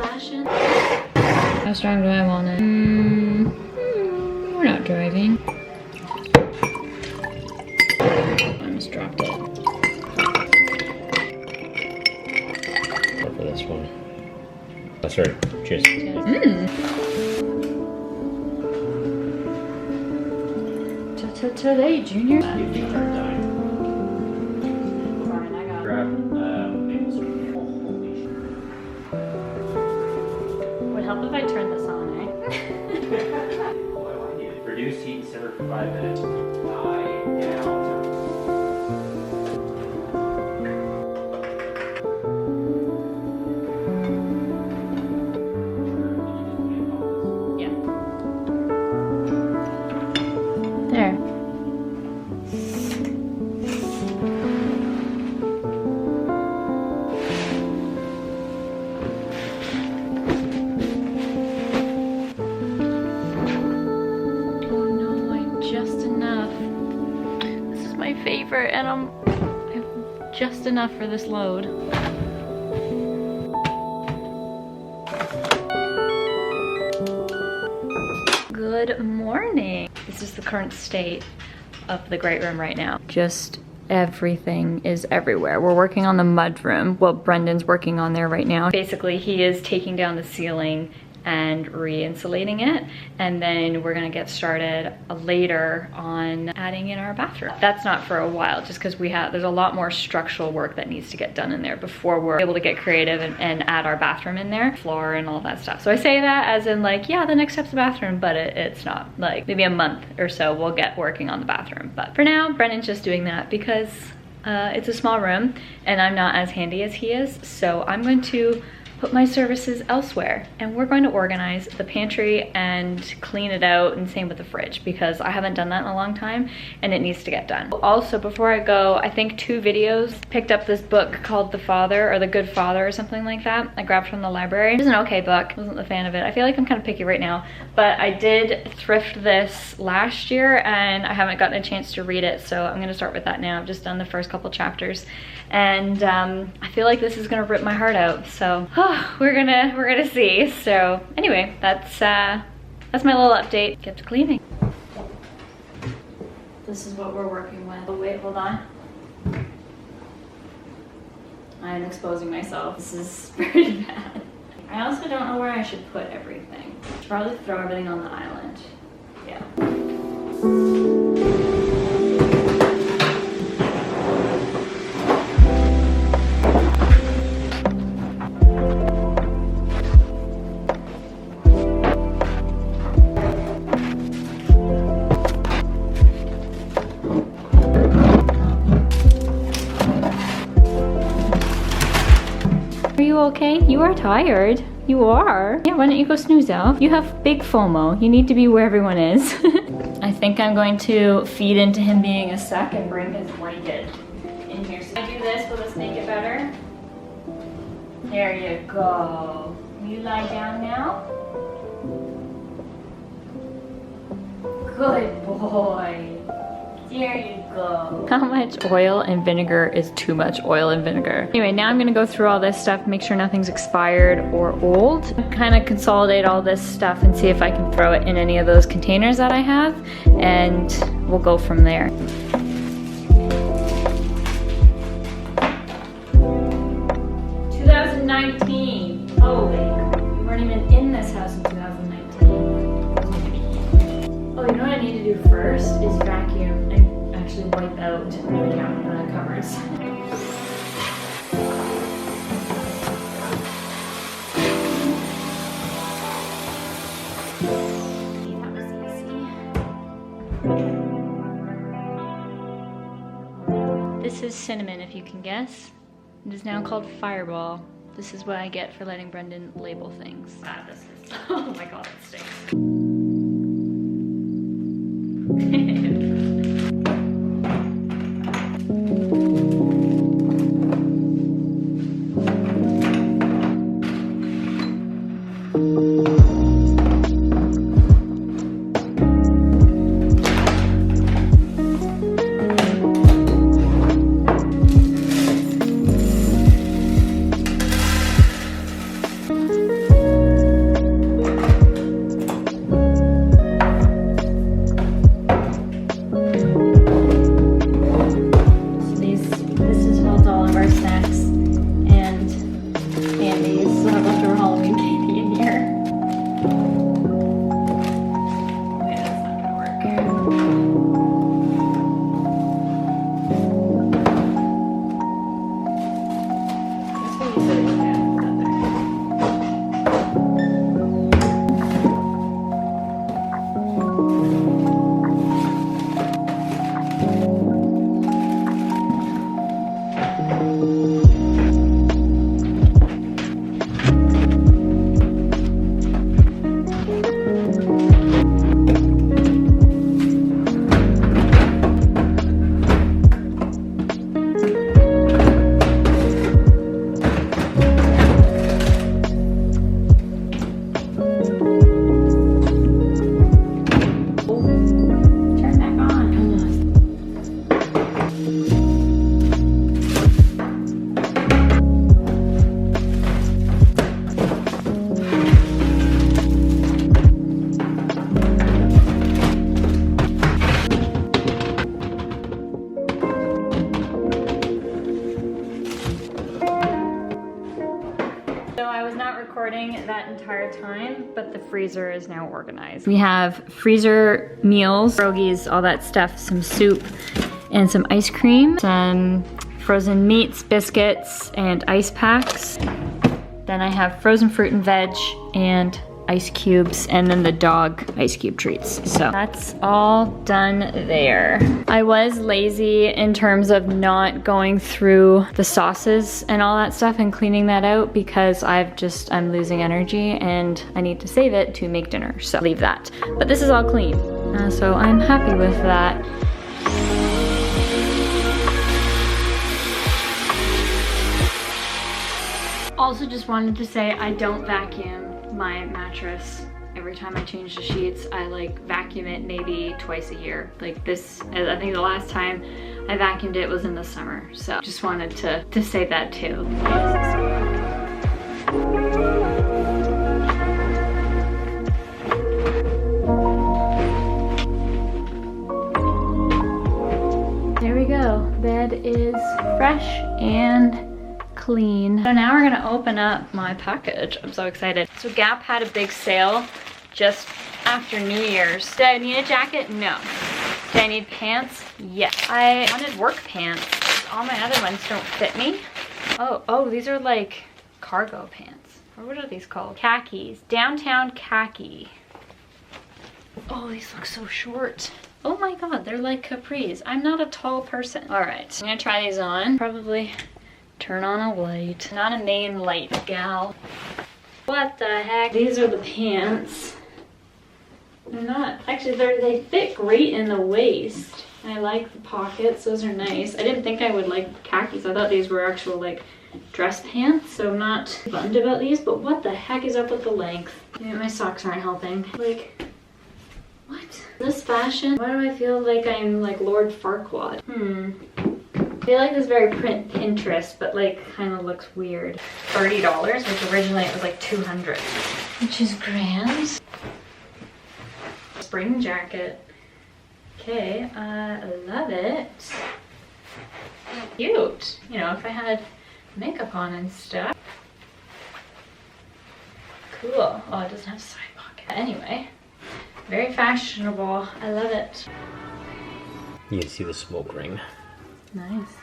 fashion. How strong do I want it? We're not driving. I almost dropped it. For this one. Oh, sorry. Cheers. Today, Junior. Fine, I got it. grab maple syrup. Would help if I turned this on, eh? Reduce heat and simmer for 5 minutes. Lie down. Yeah. There. Favorite, and I have just enough for this load. Good morning. This is the current state of the great room right now. Just everything is everywhere. We're working on the mudroom. Well, Brendon's working on there right now. Basically, he is taking down the ceiling and re-insulating it, and then we're gonna get started later on adding in our bathroom. That's not for a while, just because there's a lot more structural work that needs to get done in there before we're able to get creative and add our bathroom in there, floor and all that stuff. So I say that as in like, yeah, the next step's the bathroom, but it's not. Like maybe a month or so we'll get working on the bathroom. But for now, Brendon's just doing that because it's a small room and I'm not as handy as he is. So I'm going to put my services elsewhere, and we're going to organize the pantry and clean it out, and same with the fridge because I haven't done that in a long time and it needs to get done. Also, before I go, I think 2 videos, picked up this book called The Father or The Good Father or something like that. I grabbed from the library. It was an okay book. Wasn't a fan of it. I feel like I'm kind of picky right now, but I did thrift this last year and I haven't gotten a chance to read it, so I'm gonna start with that now. I've just done the first couple chapters and I feel like this is gonna rip my heart out, so we're gonna see. So anyway, that's my little update. Get to cleaning. This is what we're working with. Oh wait, hold on. I am exposing myself. This is pretty bad. I also don't know where I should put everything. Should probably throw everything on the island. Yeah. Are you okay? You are tired. You are. Yeah, why don't you go snooze out? You have big FOMO. You need to be where everyone is. I think I'm going to feed into him being a sec and bring his blanket in here. So I do this, will this make it better? There you go. Will you lie down now? Good boy. There you go. How much oil and vinegar is too much oil and vinegar? Anyway, now I'm gonna go through all this stuff, make sure nothing's expired or old. Kind of consolidate all this stuff and see if I can throw it in any of those containers that I have, and we'll go from there. 2019. Holy, we weren't even in this house in 2019. Oh, you know what I need to do first is vacuum and actually wipe out the cupboards. This is cinnamon, if you can guess. It is now called Fireball. This is what I get for letting Brendon label things. Ah, this is, oh my god, it stinks. So I was not recording that entire time, but the freezer is now organized. We have freezer meals, pierogies, all that stuff, some soup, and some ice cream, some frozen meats, biscuits, and ice packs. Then I have frozen fruit and veg and ice cubes, and then the dog ice cube treats. So that's all done there. I was lazy in terms of not going through the sauces and all that stuff and cleaning that out because I'm losing energy and I need to save it to make dinner. So leave that. But this is all clean. So I'm happy with that. Also just wanted to say I don't vacuum my mattress every time I change the sheets. I like vacuum it maybe twice a year. Like this, I think the last time I vacuumed it was in the summer. So just wanted to say that too. There we go. Bed is fresh and clean. So now we're gonna open up my package. I'm so excited. So Gap had a big sale just after New Year's. Did I need a jacket? No. Did I need pants? Yes. I wanted work pants. All my other ones don't fit me. Oh, these are like cargo pants. Or what are these called? Khakis. Downtown khaki. Oh, these look so short. Oh my God, they're like capris. I'm not a tall person. All right, I'm gonna try these on. Probably turn on a light. Not a main light gal. What the heck? These are the pants. They're not, actually they fit great in the waist. I like the pockets, those are nice. I didn't think I would like khakis. I thought these were actual like dress pants, so I'm not bummed about these, but what the heck is up with the length? Maybe my socks aren't helping. Like, what? This fashion? Why do I feel like I'm like Lord Farquaad? I feel like this is very Pinterest, but like kind of looks weird. $30, which originally it was like $200, which is grand. Spring jacket. Okay, I love it. Cute. You know, if I had makeup on and stuff. Cool. Oh, it doesn't have a side pocket. Anyway, very fashionable. I love it. You can see the smoke ring. Nice.